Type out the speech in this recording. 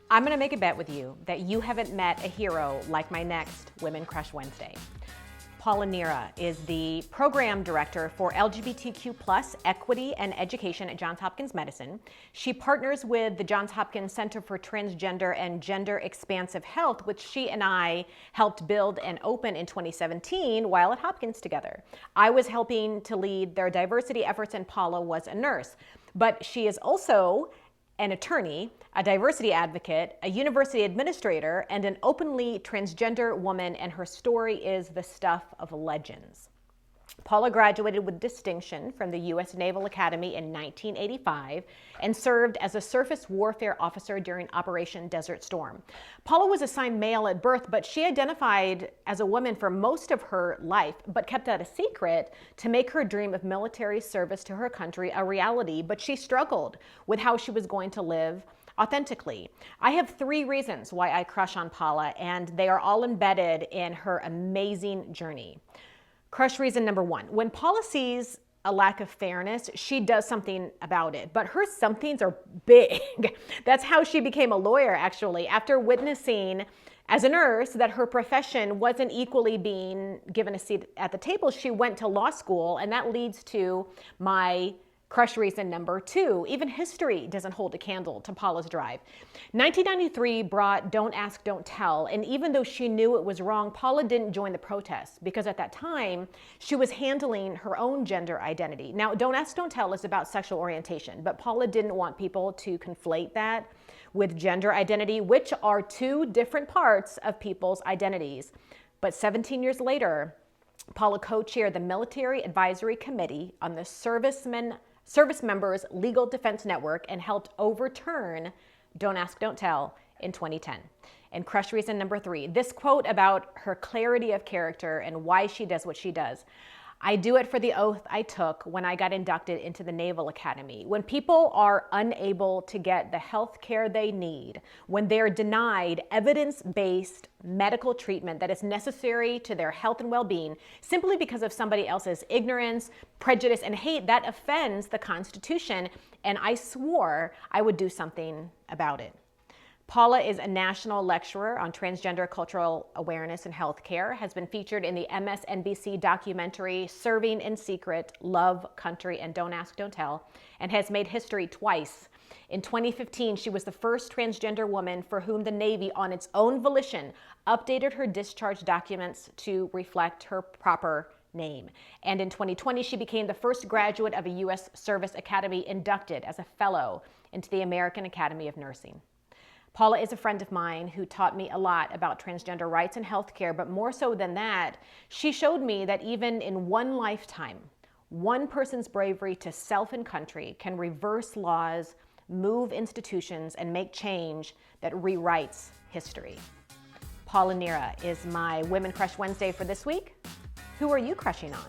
I'm gonna make a bet with you that you haven't met a hero like my next Women Crush Wednesday. Paula Neira is the program director for LGBTQ+ equity and education at Johns Hopkins Medicine. She partners with the Johns Hopkins Center for Transgender and Gender Expansive Health, which she and I helped build and open in 2017 while at Hopkins together. I was helping to lead their diversity efforts and Paula was a nurse. But she is also an attorney, a diversity advocate, a university administrator, and an openly transgender woman, and her story is the stuff of legends. Paula graduated with distinction from the U.S. Naval Academy in 1985 and served as a surface warfare officer during Operation Desert Storm. Paula was assigned male at birth, but she identified as a woman for most of her life, but kept that a secret to make her dream of military service to her country a reality. But she struggled with how she was going to live authentically. I have 3 reasons why I crush on Paula, and they are all embedded in her amazing journey. Crush reason number 1, when Paula sees a lack of fairness, she does something about it, but her somethings are big. That's how she became a lawyer, actually. After witnessing as a nurse that her profession wasn't equally being given a seat at the table, she went to law school, and that leads to my crush reason number 2. Even history doesn't hold a candle to Paula's drive. 1993 brought Don't Ask, Don't Tell, and even though she knew it was wrong, Paula didn't join the protests because at that time she was handling her own gender identity. Now, Don't Ask, Don't Tell is about sexual orientation, but Paula didn't want people to conflate that with gender identity, which are 2 different parts of people's identities. But 17 years later, Paula co-chaired the Military Advisory Committee on the Service Members Legal Defense Network and helped overturn Don't Ask, Don't Tell in 2010. And crush reason number 3, this quote about her clarity of character and why she does what she does. I do it for the oath I took when I got inducted into the Naval Academy. When people are unable to get the health care they need, when they're denied evidence-based medical treatment that is necessary to their health and well-being simply because of somebody else's ignorance, prejudice, and hate, that offends the Constitution, and I swore I would do something about it. Paula is a national lecturer on transgender cultural awareness and healthcare, has been featured in the MSNBC documentary Serving in Secret, Love, Country, and Don't Ask, Don't Tell, and has made history twice. In 2015, she was the first transgender woman for whom the Navy, on its own volition, updated her discharge documents to reflect her proper name. And in 2020, she became the first graduate of a U.S. Service Academy inducted as a fellow into the American Academy of Nursing. Paula is a friend of mine who taught me a lot about transgender rights and healthcare, but more so than that, she showed me that even in one lifetime, one person's bravery to self and country can reverse laws, move institutions, and make change that rewrites history. Paula Neira is my Women Crush Wednesday for this week. Who are you crushing on?